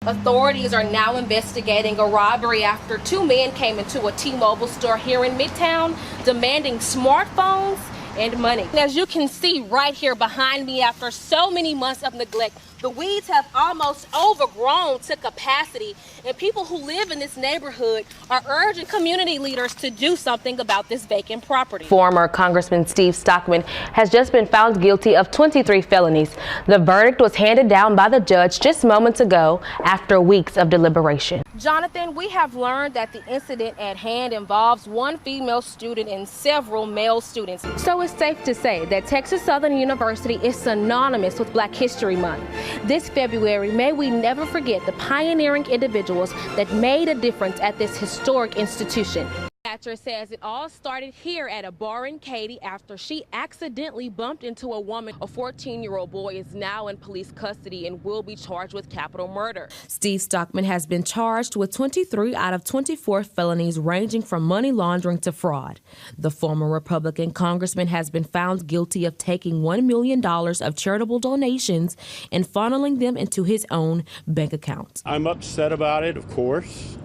Authorities are now investigating a robbery after two men came into a T-Mobile store here in Midtown demanding smartphones and money. As you can see right here behind me, after so many months of neglect, the weeds have almost overgrown to capacity, and people who live in this neighborhood are urging community leaders to do something about this vacant property. Former Congressman Steve Stockman has just been found guilty of 23 felonies. The verdict was handed down by the judge just moments ago after weeks of deliberation. Jonathan, we have learned that the incident at hand involves one female student and several male students. So it's safe to say that Texas Southern University is synonymous with Black History Month. This February, may we never forget the pioneering individuals that made a difference at this historic institution. Thatcher says it all started here at a bar in Katy after she accidentally bumped into a woman. A 14-year-old boy is now in police custody and will be charged with capital murder. Steve Stockman has been charged with 23 out of 24 felonies ranging from money laundering to fraud. The former Republican congressman has been found guilty of taking $1 million of charitable donations and funneling them into his own bank account. I'm upset about it, of course.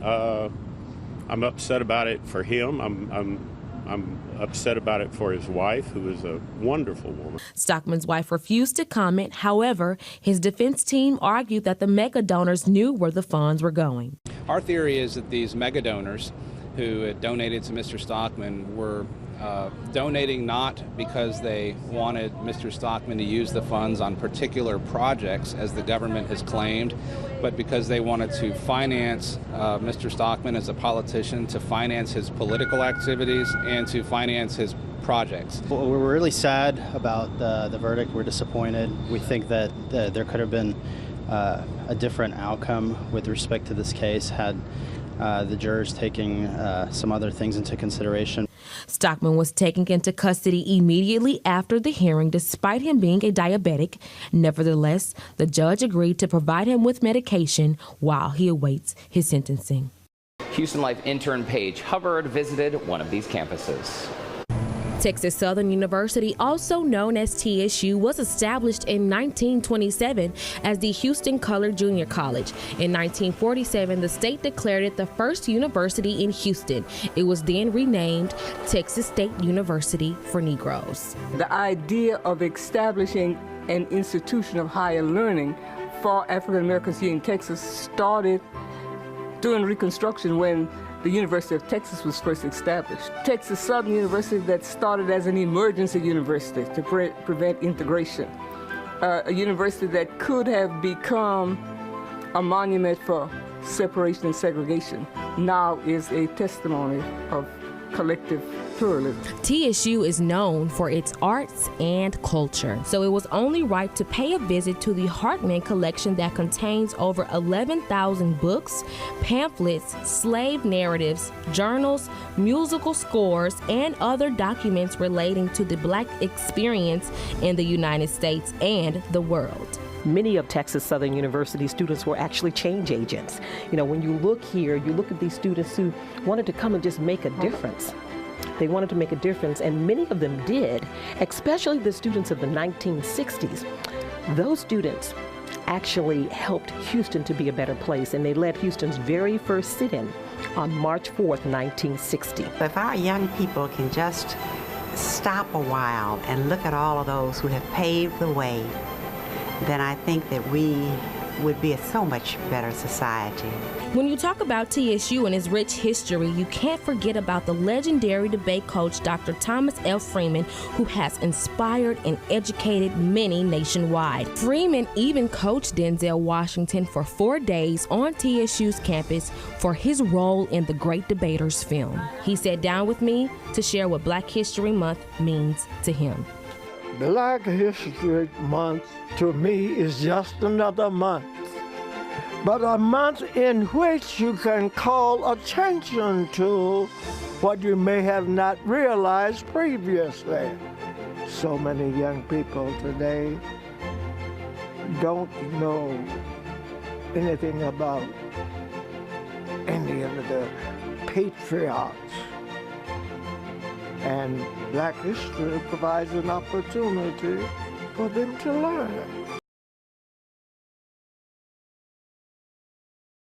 I'm upset about it for him. I'm upset about it for his wife, who is a wonderful woman. Stockman's wife refused to comment. However, his defense team argued that the mega donors knew where the funds were going. Our theory is that these mega donors who had donated to Mr. Stockman were donating not because they wanted Mr. Stockman to use the funds on particular projects, as the government has claimed, but because they wanted to finance Mr. Stockman as a politician, to finance his political activities, and to finance his projects. Well, we're really sad about the verdict. We're disappointed. We think that there could have been a different outcome with respect to this case had the jurors taking some other things into consideration. Stockman was taken into custody immediately after the hearing, despite him being a diabetic. Nevertheless, the judge agreed to provide him with medication while he awaits his sentencing. Houston Life intern Paige Hubbard visited one of these campuses. Texas Southern University, also known as TSU, was established in 1927 as the Houston Colored Junior College. In 1947, the state declared it the first university in Houston. It was then renamed Texas State University for Negroes. The idea of establishing an institution of higher learning for African Americans here in Texas started during Reconstruction, when the University of Texas was first established. Texas Southern University, that started as an emergency university to prevent integration. A university that could have become a monument for separation and segregation, now is a testimony of collective pluralism. TSU is known for its arts and culture, so it was only right to pay a visit to the Hartman collection that contains over 11,000 books, pamphlets, slave narratives, journals, musical scores, and other documents relating to the Black experience in the United States and the world. Many of Texas Southern University students were actually change agents. You know, when you look here, you look at these students who wanted to come and just make a difference. They wanted to make a difference, and many of them did, especially the students of the 1960s. Those students actually helped Houston to be a better place, and they led Houston's very first sit-in on March 4th, 1960. If our young people can just stop a while and look at all of those who have paved the way, then I think that we would be a so much better society. When you talk about TSU and its rich history, you can't forget about the legendary debate coach, Dr. Thomas F. Freeman, who has inspired and educated many nationwide. Freeman even coached Denzel Washington for 4 days on TSU's campus for his role in the Great Debaters film. He sat down with me to share what Black History Month means to him. Black History Month to me is just another month, but a month in which you can call attention to what you may have not realized previously. So many young people today don't know anything about any of the patriots. And Black history provides an opportunity for them to learn.